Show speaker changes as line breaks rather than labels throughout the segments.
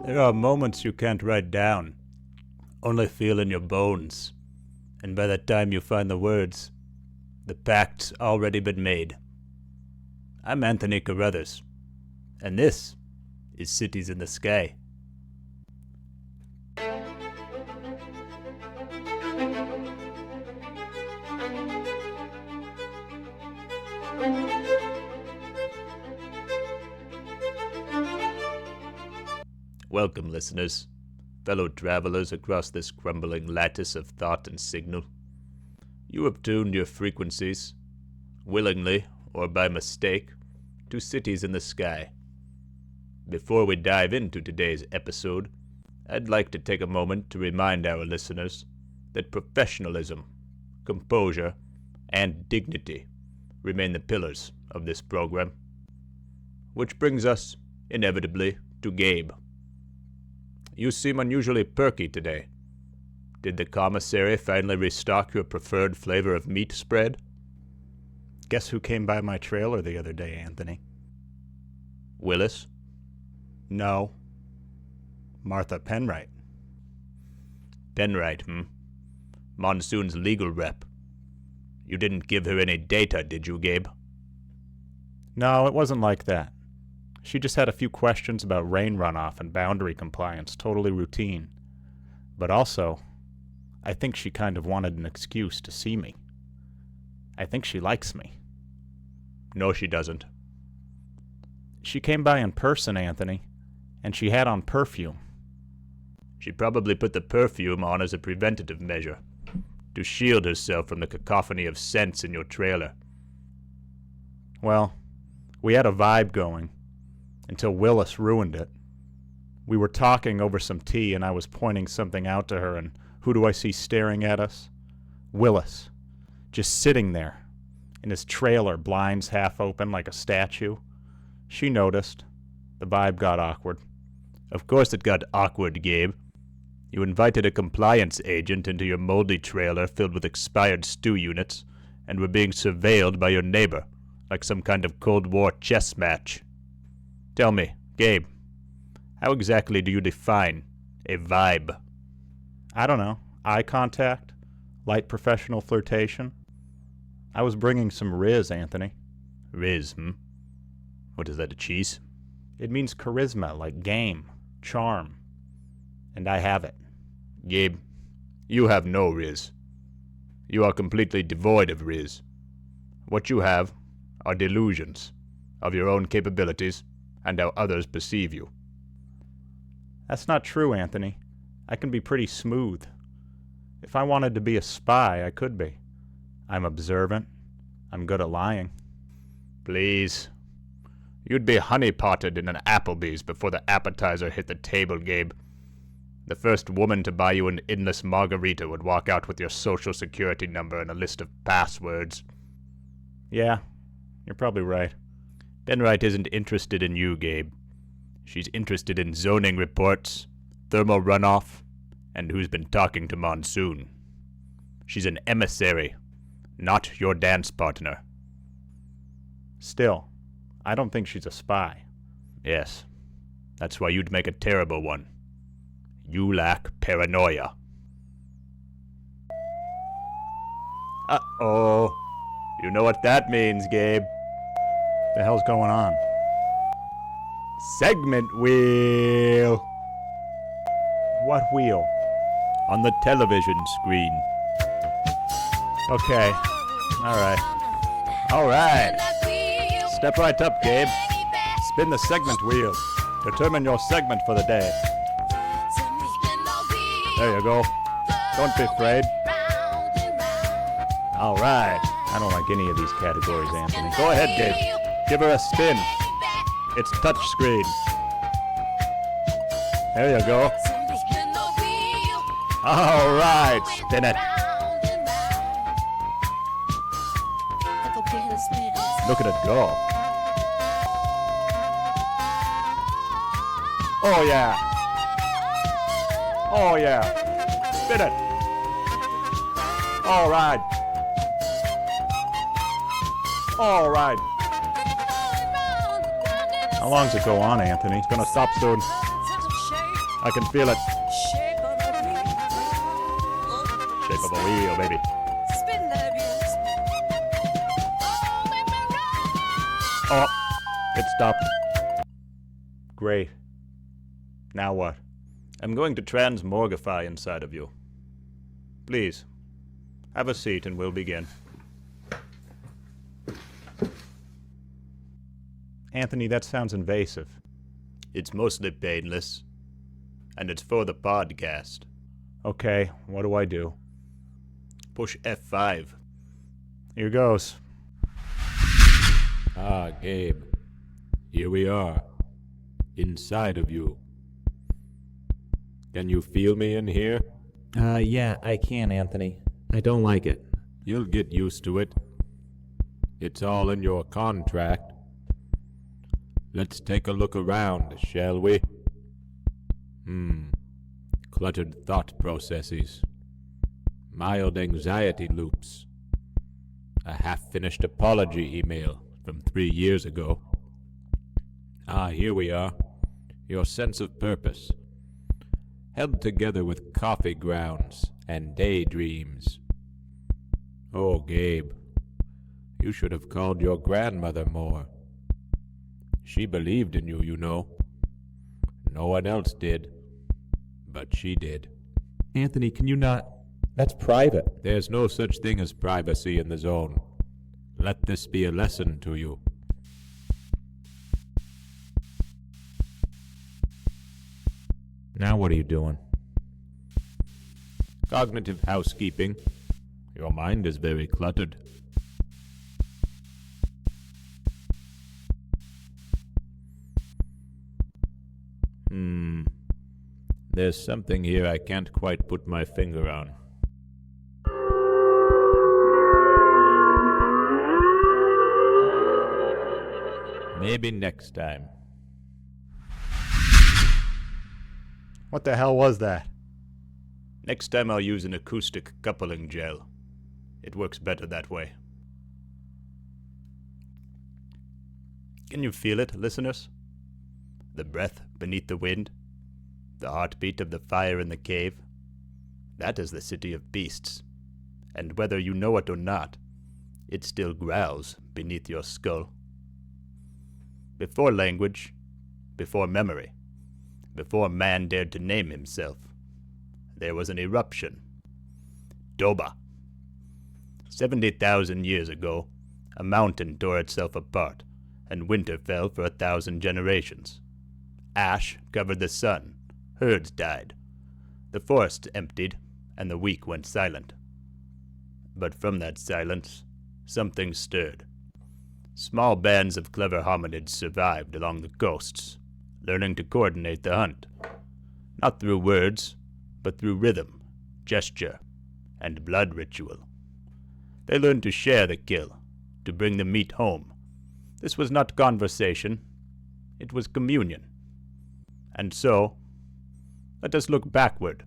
There are moments you can't write down, only feel in your bones, and by the time you find the words, the pact's already been made. I'm Anthony Caruthers, and this is Cities in the Sky. Welcome, listeners, fellow travelers across this crumbling lattice of thought and signal. You have tuned your frequencies, willingly or by mistake, to Cities in the Sky. Before we dive into today's episode, I'd like to take a moment to remind our listeners that professionalism, composure, and dignity remain the pillars of this program. Which brings us, inevitably, to Gabe. You seem unusually perky today. Did the commissary finally restock your preferred flavor of meat spread?
Guess who came by my trailer the other day, Anthony?
Willis?
No. Martha Penwright.
Penwright, Monsoon's legal rep. You didn't give her any data, did you, Gabe?
No, it wasn't like that. She just had a few questions about rain runoff and boundary compliance, totally routine. But also, I think she kind of wanted an excuse to see me. I think she likes me.
No, she doesn't.
She came by in person, Anthony, and she had on perfume.
She probably put the perfume on as a preventative measure, to shield herself from the cacophony of scents in your trailer.
Well, we had a vibe going, until Willis ruined it. We were talking over some tea, and I was pointing something out to her, and who do I see staring at us? Willis, just sitting there, in his trailer, blinds half open like a statue. She noticed. The vibe got awkward.
Of course it got awkward, Gabe. You invited a compliance agent into your moldy trailer filled with expired stew units, and were being surveilled by your neighbor, like some kind of Cold War chess match. Tell me, Gabe, how exactly do you define a vibe?
I don't know. Eye contact? Light professional flirtation? I was bringing some Riz, Anthony.
Riz, What is that, a cheese?
It means charisma, like game, charm. And I have it.
Gabe, you have no Riz. You are completely devoid of Riz. What you have are delusions of your own capabilities and how others perceive you.
That's not true, Anthony. I can be pretty smooth. If I wanted to be a spy, I could be. I'm observant. I'm good at lying.
Please. You'd be honey-potted in an Applebee's before the appetizer hit the table, Gabe. The first woman to buy you an endless margarita would walk out with your social security number and a list of passwords.
Yeah, you're probably right.
Penwright isn't interested in you, Gabe. She's interested in zoning reports, thermal runoff, and who's been talking to Monsoon. She's an emissary, not your dance partner.
Still, I don't think she's a spy.
Yes, that's why you'd make a terrible one. You lack paranoia. Uh-oh. You know what that means, Gabe.
The hell's going on?
Segment wheel.
What wheel?
On the television screen.
Okay. Alright.
Alright. Step right up, Gabe. Spin the segment wheel.
Determine your segment for the day. There you go. Don't be afraid.
Alright.
I don't like any of these categories, Anthony.
Go ahead, Gabe. Give her a spin. It's touch screen.
There you go.
Alright. Spin it.
Look at it go. Oh yeah. Oh yeah. Spin it. All right. All right. How long's it go on, Anthony? It's gonna stop soon. I can feel it.
Shape of a wheel, baby.
Oh, it stopped. Great. Now what?
I'm going to transmorgify inside of you. Please, have a seat and we'll begin.
Anthony, that sounds invasive.
It's mostly painless. And it's for the podcast.
Okay, what do I do?
Push F5.
Here goes.
Ah, Gabe. Here we are. Inside of you. Can you feel me in here?
Yeah, I can, Anthony. I don't like it.
You'll get used to it. It's all in your contract. Let's take a look around, shall we? Cluttered thought processes. Mild anxiety loops. A half-finished apology email from 3 years ago. Ah, here we are. Your sense of purpose. Held together with coffee grounds and daydreams. Oh, Gabe. You should have called your grandmother more. She believed in you, you know. No one else did. But she did.
Anthony, can you not? That's private.
There's no such thing as privacy in the zone. Let this be a lesson to you.
Now what are you doing?
Cognitive housekeeping. Your mind is very cluttered. There's something here I can't quite put my finger on. Maybe next time.
What the hell was that?
Next time I'll use an acoustic coupling gel. It works better that way. Can you feel it, listeners? The breath beneath the wind? The heartbeat of the fire in the cave? That is the City of Beasts. And whether you know it or not, it still growls beneath your skull. Before language, before memory, before man dared to name himself, there was an eruption. Doba. 70,000 years ago, a mountain tore itself apart, and winter fell for 1,000 generations. Ash covered the sun. Herds died. The forests emptied, and the weak went silent. But from that silence, something stirred. Small bands of clever hominids survived along the coasts, learning to coordinate the hunt. Not through words, but through rhythm, gesture, and blood ritual. They learned to share the kill, to bring the meat home. This was not conversation, it was communion. And so, let us look backward,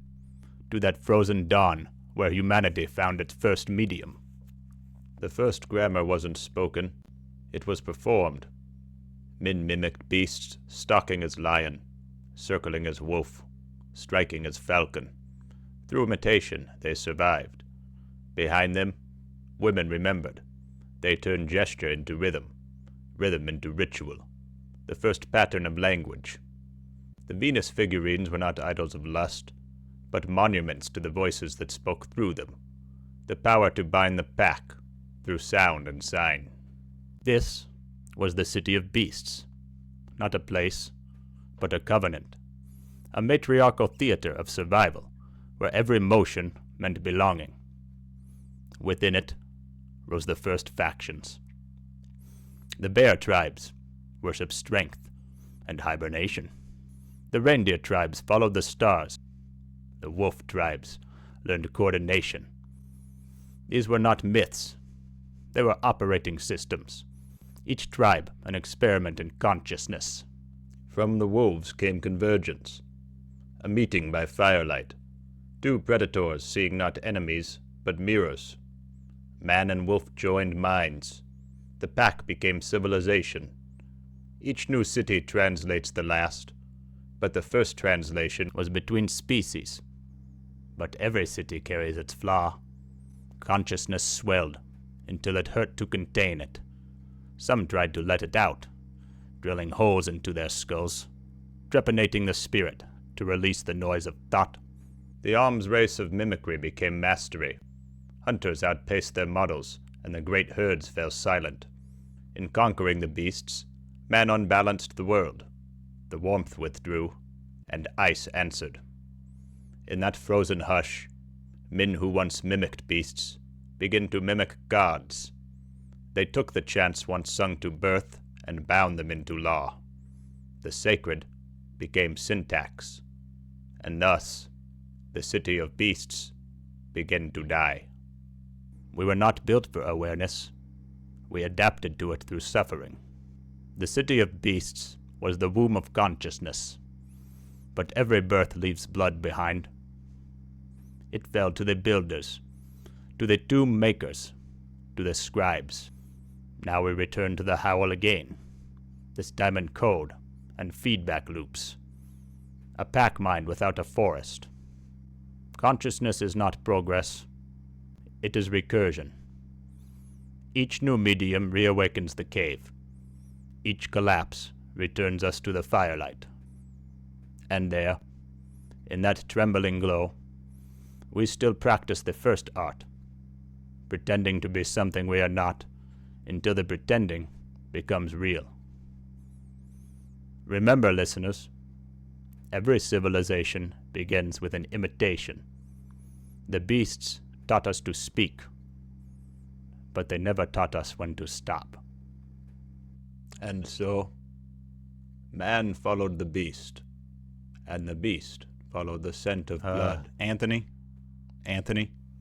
to that frozen dawn where humanity found its first medium. The first grammar wasn't spoken, it was performed. Men mimicked beasts, stalking as lion, circling as wolf, striking as falcon. Through imitation, they survived. Behind them, Women remembered. They turned gesture into rhythm, rhythm into ritual, the first pattern of language. The Venus figurines were not idols of lust, but monuments to the voices that spoke through them, the power to bind the pack through sound and sign. This was the City of Beasts, not a place, but a covenant, a matriarchal theater of survival, where every motion meant belonging. Within it rose the first factions. The bear tribes worshiped strength and hibernation. The reindeer tribes followed the stars. The wolf tribes learned coordination. These were not myths. They were operating systems, each tribe an experiment in consciousness. From the wolves came convergence, a meeting by firelight, two predators seeing not enemies, but mirrors. Man and wolf joined minds. The pack became civilization. Each new city translates the last, but the first translation was between species. But every city carries its flaw. Consciousness swelled until it hurt to contain it. Some tried to let it out, drilling holes into their skulls, trepanating the spirit to release the noise of thought. The arms race of mimicry became mastery. Hunters outpaced their models, and the great herds fell silent. In conquering the beasts, man unbalanced the world. The warmth withdrew, and ice answered. In that frozen hush, men who once mimicked beasts began to mimic gods. They took the chants once sung to birth and bound them into law. The sacred became syntax, and thus the City of Beasts began to die. We were not built for awareness. We adapted to it through suffering. The City of Beasts was the womb of consciousness, but every birth leaves blood behind. It fell to the builders, to the tomb makers, to the scribes. Now we return to the howl again, this time in code and feedback loops. A pack mind without a forest. Consciousness is not progress. It is recursion. Each new medium reawakens the cave. Each collapse returns us to the firelight. And there, in that trembling glow, we still practice the first art, pretending to be something we are not, until the pretending becomes real. Remember, listeners, every civilization begins with an imitation. The beasts taught us to speak, but they never taught us when to stop. And so, man followed the beast, and the beast followed the scent of blood.
Anthony?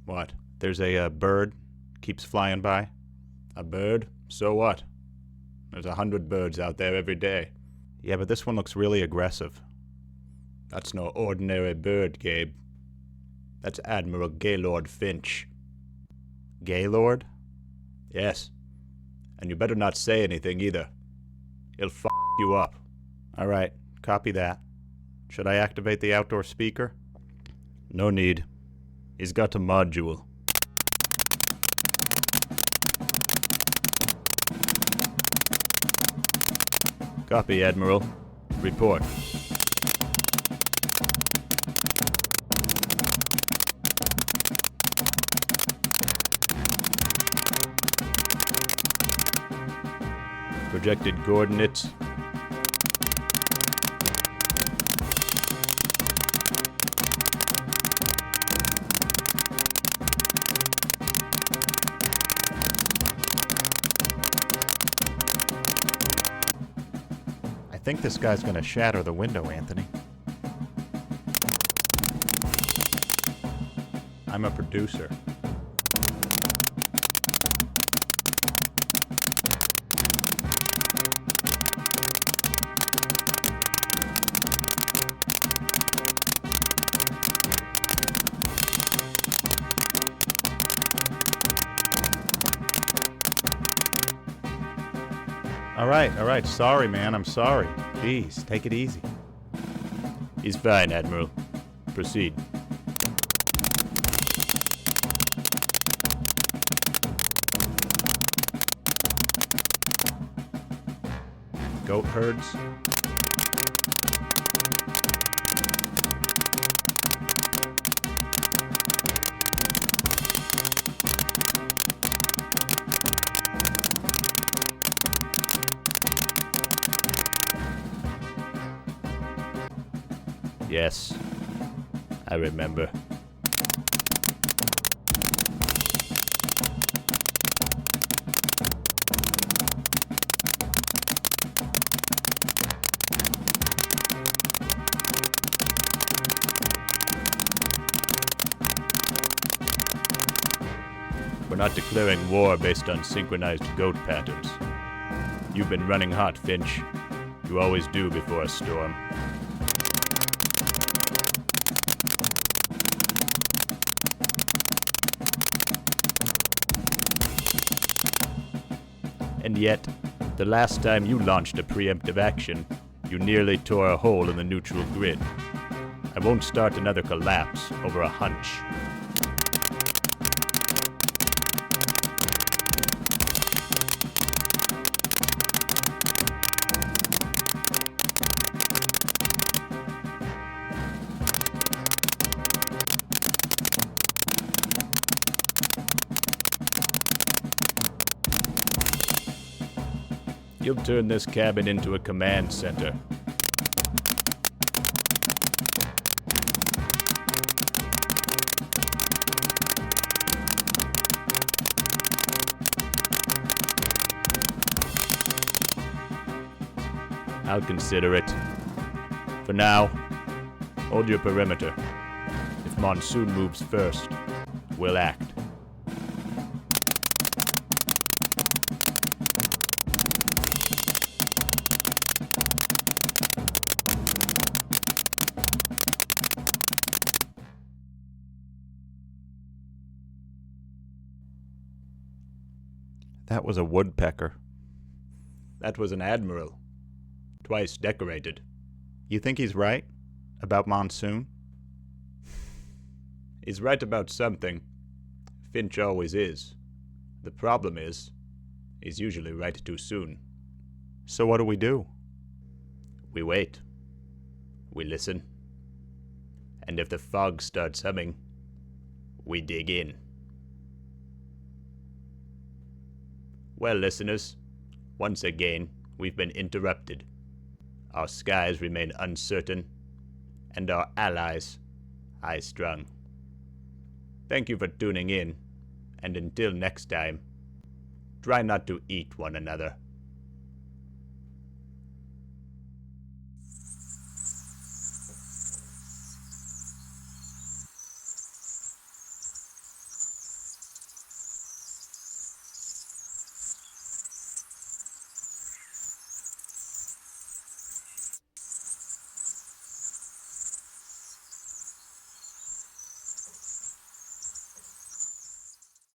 What?
There's a bird keeps flying by.
A bird? So what? There's 100 birds out there every day.
Yeah, but this one looks really aggressive.
That's no ordinary bird, Gabe. That's Admiral Gaylord Finch.
Gaylord?
Yes. And you better not say anything either. He'll f*** you up.
All right, copy that. Should I activate the outdoor speaker?
No need. He's got a module. Copy, Admiral. Report. Projected coordinates.
I think this guy's gonna shatter the window, Anthony. I'm a producer. All right. Sorry, man. I'm sorry. Jeez, take it easy.
He's fine, Admiral. Proceed.
goat herds?
Yes, I remember. We're not declaring war based on synchronized goat patterns. You've been running hot, Finch. You always do before a storm. And yet, the last time you launched a preemptive action, you nearly tore a hole in the neutral grid. I won't start another collapse over a hunch. You'll turn this cabin into a command center. I'll consider it. For now, hold your perimeter. If Monsoon moves first, we'll act.
That was a woodpecker.
That was an Admiral. Twice decorated.
You think he's right? About Monsoon?
He's right about something. Finch always is. The problem is, he's usually right too soon.
So what do we do?
We wait. We listen. And if the fog starts humming, we dig in. Well, listeners, once again, we've been interrupted. Our skies remain uncertain, and our allies high-strung. Thank you for tuning in, and until next time, try not to eat one another.